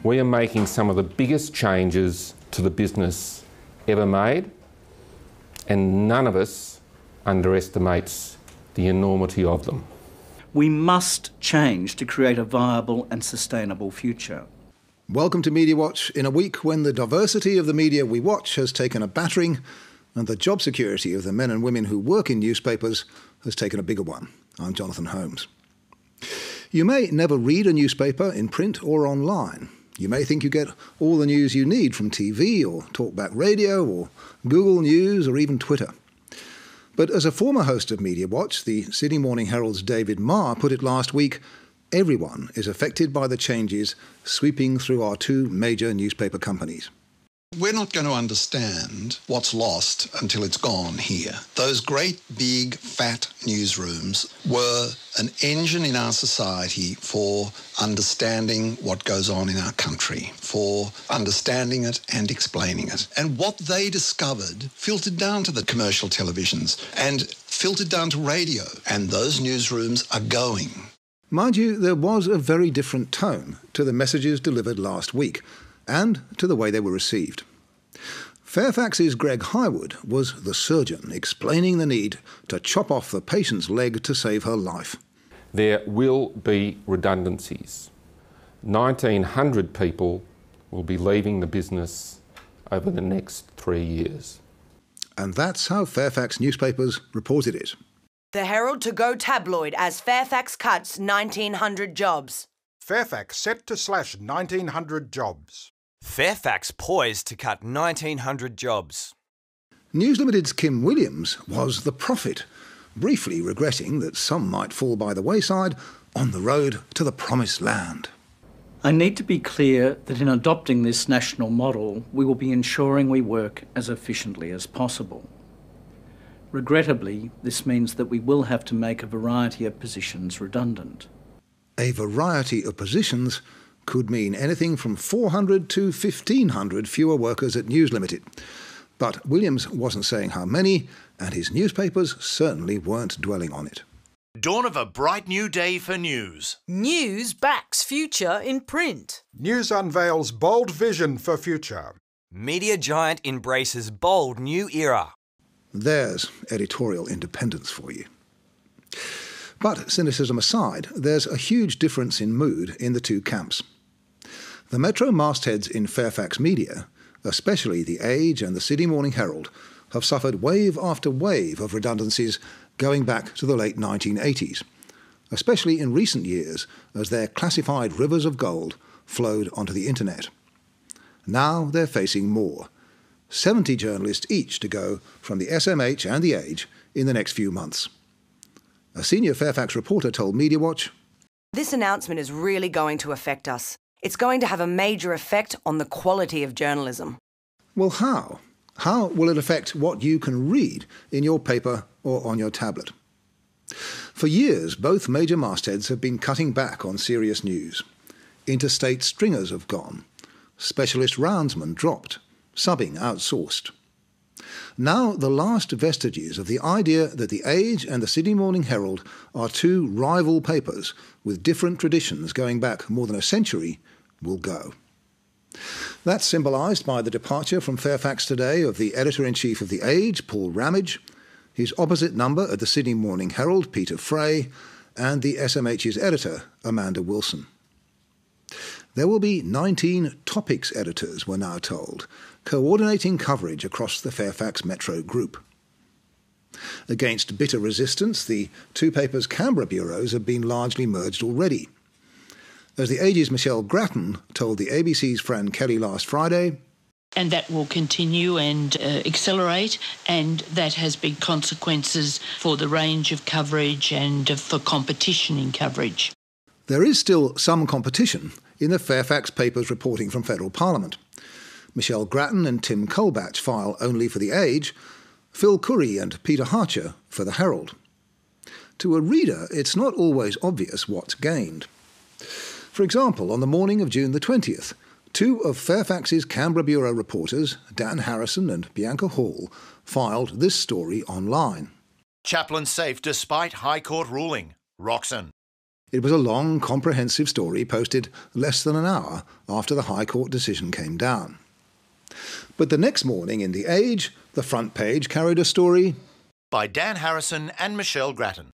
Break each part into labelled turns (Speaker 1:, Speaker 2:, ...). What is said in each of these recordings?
Speaker 1: We are making some of the biggest changes to the business ever made, and none of us underestimates the enormity of them.
Speaker 2: We must change to create a viable and sustainable future.
Speaker 3: Welcome to Media Watch in a week when the diversity of the media we watch has taken a battering and the job security of the men and women who work in newspapers has taken a bigger one. I'm Jonathan Holmes. You may never read a newspaper in print or online. You may think you get all the news you need from TV or talkback radio or Google News or even Twitter. But as a former host of Media Watch, the Sydney Morning Herald's David Marr put it last week, everyone is affected by the changes sweeping through our two major newspaper companies.
Speaker 4: We're not going to understand what's lost until it's gone here. Those great, big, fat newsrooms were an engine in our society for understanding what goes on in our country, for understanding it and explaining it. And what they discovered filtered down to the commercial televisions and filtered down to radio. And those newsrooms are going.
Speaker 3: Mind you, there was a very different tone to the messages delivered last week, and to the way they were received. Fairfax's Greg Highwood was the surgeon explaining the need to chop off the patient's leg to save her life.
Speaker 1: There will be redundancies. 1,900 people will be leaving the business over the next 3 years.
Speaker 3: And that's how Fairfax newspapers reported it.
Speaker 5: The Herald to go tabloid as Fairfax cuts 1,900 jobs.
Speaker 6: Fairfax set to slash 1,900 jobs.
Speaker 7: Fairfax poised to cut 1,900 jobs.
Speaker 3: News Limited's Kim Williams was the prophet, briefly regretting that some might fall by the wayside on the road to the promised land.
Speaker 2: I need to be clear that in adopting this national model, we will be ensuring we work as efficiently as possible. Regrettably, this means that we will have to make a variety of positions redundant.
Speaker 3: A variety of positions could mean anything from 400 to 1,500 fewer workers at News Limited. But Williams wasn't saying how many, and his newspapers certainly weren't dwelling on it.
Speaker 8: Dawn of a bright new day for news.
Speaker 9: News backs future in print.
Speaker 6: News unveils bold vision for future.
Speaker 7: Media giant embraces bold new era.
Speaker 3: There's editorial independence for you. But cynicism aside, there's a huge difference in mood in the two camps. The metro mastheads in Fairfax media, especially The Age and the Sydney Morning Herald, have suffered wave after wave of redundancies going back to the late 1980s, especially in recent years as their classified rivers of gold flowed onto the internet. Now they're facing more. 70 journalists each to go from the SMH and The Age in the next few months. A senior Fairfax reporter told Media Watch,
Speaker 5: This announcement is really going to affect us. It's going to have a major effect on the quality of journalism.
Speaker 3: Well, how? How will it affect what you can read in your paper or on your tablet? For years, both major mastheads have been cutting back on serious news. Interstate stringers have gone. Specialist roundsmen dropped. Subbing outsourced. Now the last vestiges of the idea that The Age and the Sydney Morning Herald are two rival papers with different traditions going back more than a century will go. That's symbolised by the departure from Fairfax today of the editor-in-chief of The Age, Paul Ramage, his opposite number at the Sydney Morning Herald, Peter Fray, and the SMH's editor, Amanda Wilson. There will be 19 topics editors, we're now told, coordinating coverage across the Fairfax Metro Group. Against bitter resistance, the two papers' Canberra bureaus have been largely merged already. As The Age's Michelle Grattan told the ABC's Fran Kelly last Friday,
Speaker 10: and that will continue and accelerate, and that has big consequences for the range of coverage and for competition in coverage.
Speaker 3: There is still some competition in the Fairfax papers reporting from Federal Parliament. Michelle Grattan and Tim Colbatch file only for The Age, Phil Curry and Peter Harcher for the Herald. To a reader, it's not always obvious what's gained. For example, on the morning of June the 20th, two of Fairfax's Canberra Bureau reporters, Dan Harrison and Bianca Hall, filed this story online.
Speaker 8: Chaplain safe despite High Court ruling. Roxon.
Speaker 3: It was a long, comprehensive story posted less than an hour after the High Court decision came down. But the next morning in The Age, the front page carried a story
Speaker 8: by Dan Harrison and Michelle Grattan.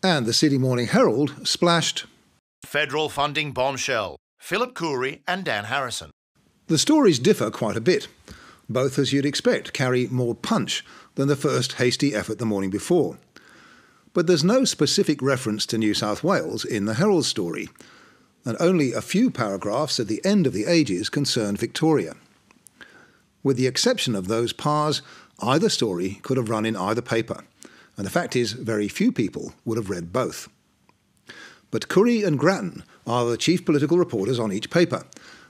Speaker 3: And the Sydney Morning Herald splashed
Speaker 8: Federal funding bombshell, Philip Coorey and Dan Harrison.
Speaker 3: The stories differ quite a bit. Both, as you'd expect, carry more punch than the first hasty effort the morning before. But there's no specific reference to New South Wales in the Herald story, and only a few paragraphs at the end of The Ages concern Victoria. With the exception of those pars, either story could have run in either paper, and the fact is very few people would have read both. But Coorey and Grattan are the chief political reporters on each paper,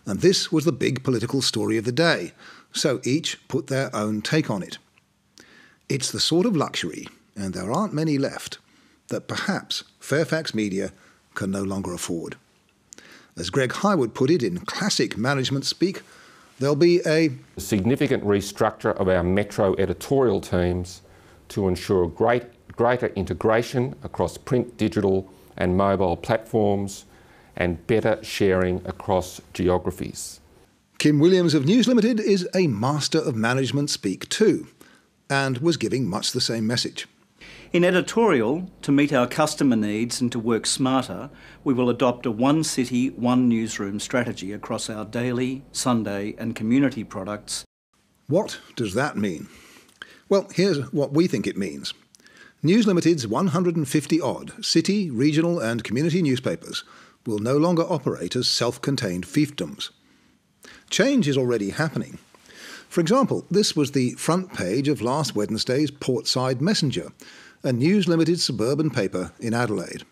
Speaker 3: and this was the big political story of the day, so each put their own take on it. It's the sort of luxury, and there aren't many left, that perhaps Fairfax Media can no longer afford. As Greg Highwood put it in classic management speak, there'll be a
Speaker 1: significant restructure of our metro editorial teams to ensure greater integration across print, digital and mobile platforms and better sharing across geographies.
Speaker 3: Kim Williams of News Limited is a master of management speak too, and was giving much the same message.
Speaker 2: In editorial, to meet our customer needs and to work smarter, we will adopt a one city, one newsroom strategy across our daily, Sunday and community products.
Speaker 3: What does that mean? Well, here's what we think it means. News Limited's 150-odd city, regional and community newspapers will no longer operate as self-contained fiefdoms. Change is already happening. For example, this was the front page of last Wednesday's Portside Messenger, a News Limited suburban paper in Adelaide.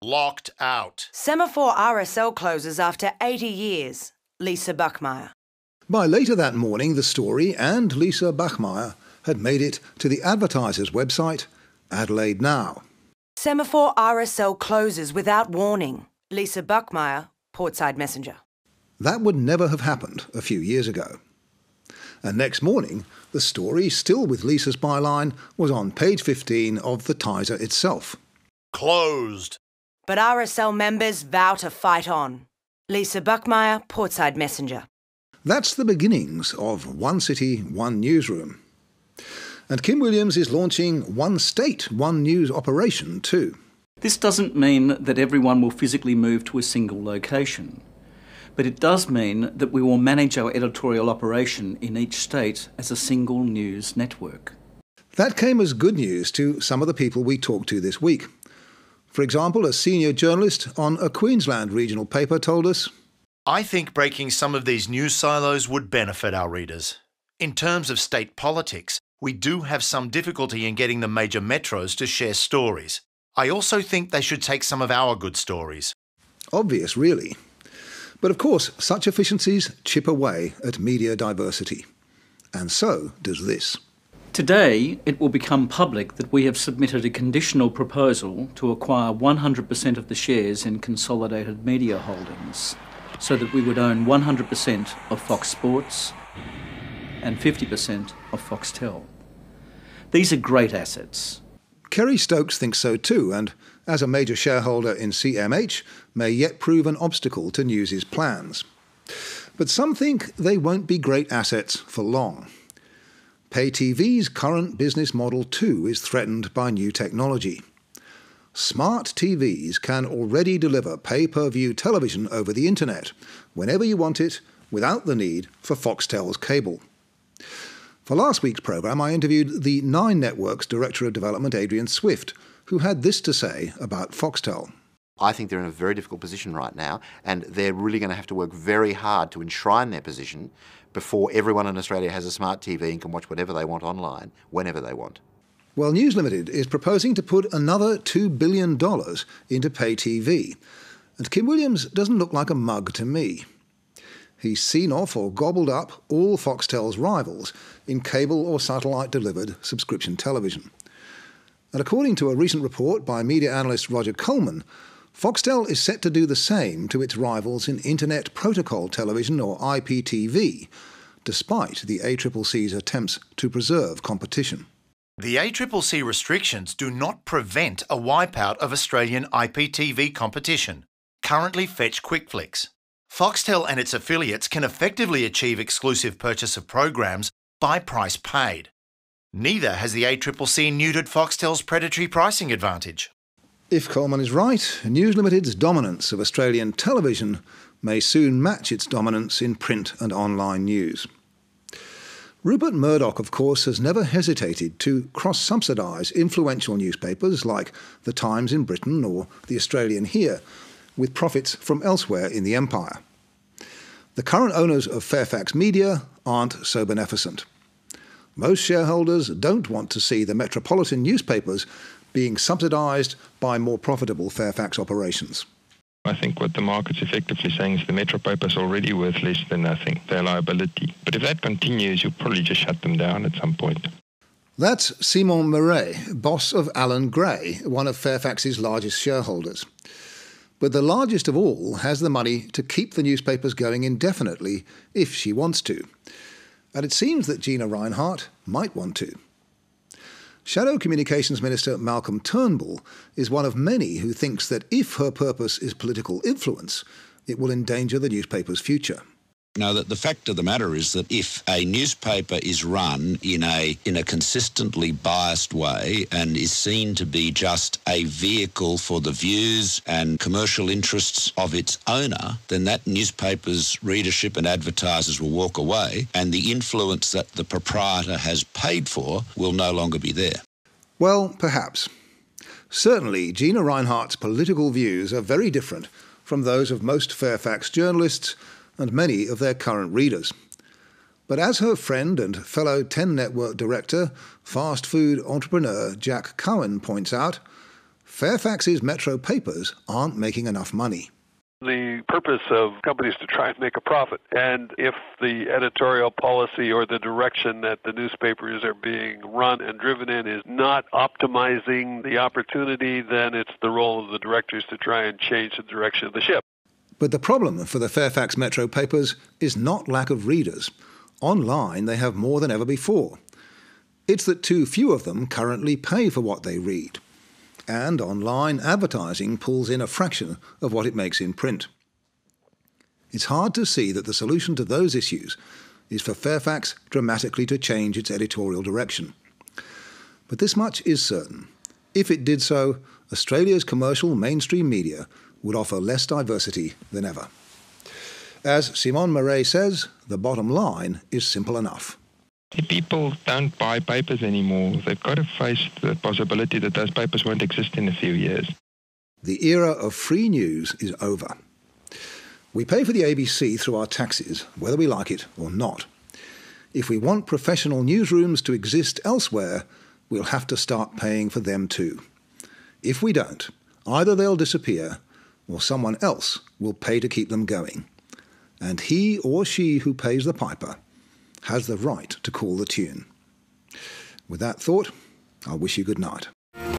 Speaker 8: Locked out.
Speaker 5: Semaphore RSL closes after 80 years. Lisa Buckmeyer.
Speaker 3: By later that morning, the story and Lisa Buckmeyer had made it to the advertiser's website, Adelaide Now.
Speaker 5: Semaphore RSL closes without warning. Lisa Buckmeyer, Portside Messenger.
Speaker 3: That would never have happened a few years ago. And next morning, the story, still with Lisa's byline, was on page 15 of the Tiser itself.
Speaker 8: Closed.
Speaker 5: But RSL members vow to fight on. Lisa Buckmeyer, Portside Messenger.
Speaker 3: That's the beginnings of One City, One Newsroom. And Kim Williams is launching One State, One News operation too.
Speaker 2: This doesn't mean that everyone will physically move to a single location, but it does mean that we will manage our editorial operation in each state as a single news network.
Speaker 3: That came as good news to some of the people we talked to this week. For example, a senior journalist on a Queensland regional paper told us,
Speaker 8: I think breaking some of these news silos would benefit our readers. In terms of state politics, we do have some difficulty in getting the major metros to share stories. I also think they should take some of our good stories.
Speaker 3: Obvious, really. But of course, such efficiencies chip away at media diversity. And so does this.
Speaker 2: Today, it will become public that we have submitted a conditional proposal to acquire 100% of the shares in Consolidated Media Holdings, so that we would own 100% of Fox Sports and 50% of Foxtel. These are great assets.
Speaker 3: Kerry Stokes thinks so too, and as a major shareholder in CMH, may yet prove an obstacle to News's plans. But some think they won't be great assets for long. Pay TV's current business model too is threatened by new technology. Smart TVs can already deliver pay-per-view television over the internet, whenever you want it, without the need for Foxtel's cable. For last week's programme, I interviewed the Nine Network's Director of Development, Adrian Swift, who had this to say about Foxtel.
Speaker 11: I think they're in a very difficult position right now, and they're really going to have to work very hard to enshrine their position before everyone in Australia has a smart TV and can watch whatever they want online, whenever they want.
Speaker 3: Well, News Limited is proposing to put another $2 billion into pay TV, and Kim Williams doesn't look like a mug to me. He's seen off or gobbled up all Foxtel's rivals in cable or satellite-delivered subscription television. And according to a recent report by media analyst Roger Coleman, Foxtel is set to do the same to its rivals in Internet Protocol Television, or IPTV, despite the ACCC's attempts to preserve competition.
Speaker 8: The ACCC restrictions do not prevent a wipeout of Australian IPTV competition, currently Fetch QuickFlix. Foxtel and its affiliates can effectively achieve exclusive purchase of programs by price paid. Neither has the ACCC neutered Foxtel's predatory pricing advantage.
Speaker 3: If Coleman is right, News Limited's dominance of Australian television may soon match its dominance in print and online news. Rupert Murdoch, of course, has never hesitated to cross-subsidise influential newspapers like The Times in Britain or The Australian here, with profits from elsewhere in the empire. The current owners of Fairfax Media aren't so beneficent. Most shareholders don't want to see the metropolitan newspapers being subsidised by more profitable Fairfax operations.
Speaker 12: I think what the market's effectively saying is the metro papers are already worth less than nothing, their liability. But if that continues, you'll probably just shut them down at some point.
Speaker 3: That's Simon Murray, boss of Alan Gray, one of Fairfax's largest shareholders. But the largest of all has the money to keep the newspapers going indefinitely if she wants to. And it seems that Gina Rinehart might want to. Shadow Communications Minister Malcolm Turnbull is one of many who thinks that if her purpose is political influence, it will endanger the newspaper's future.
Speaker 13: Now, the fact of the matter is that if a newspaper is run in a consistently biased way and is seen to be just a vehicle for the views and commercial interests of its owner, then that newspaper's readership and advertisers will walk away, and the influence that the proprietor has paid for will no longer be there.
Speaker 3: Well, perhaps. Certainly, Gina Rinehart's political views are very different from those of most Fairfax journalists and many of their current readers. But as her friend and fellow 10 Network director, fast food entrepreneur Jack Cohen points out, Fairfax's metro papers aren't making enough money.
Speaker 14: The purpose of companies to try and make a profit. And if the editorial policy or the direction that the newspapers are being run and driven in is not optimizing the opportunity, then it's the role of the directors to try and change the direction of the ship.
Speaker 3: But the problem for the Fairfax Metro papers is not lack of readers. Online they have more than ever before. It's that too few of them currently pay for what they read. And online advertising pulls in a fraction of what it makes in print. It's hard to see that the solution to those issues is for Fairfax dramatically to change its editorial direction. But this much is certain. If it did so, Australia's commercial mainstream media would offer less diversity than ever. As Simon Murray says, the bottom line is simple enough.
Speaker 12: If people don't buy papers anymore, they've got to face the possibility that those papers won't exist in a few years.
Speaker 3: The era of free news is over. We pay for the ABC through our taxes, whether we like it or not. If we want professional newsrooms to exist elsewhere, we'll have to start paying for them too. If we don't, either they'll disappear or someone else will pay to keep them going. And he or she who pays the piper has the right to call the tune. With that thought, I'll wish you good night.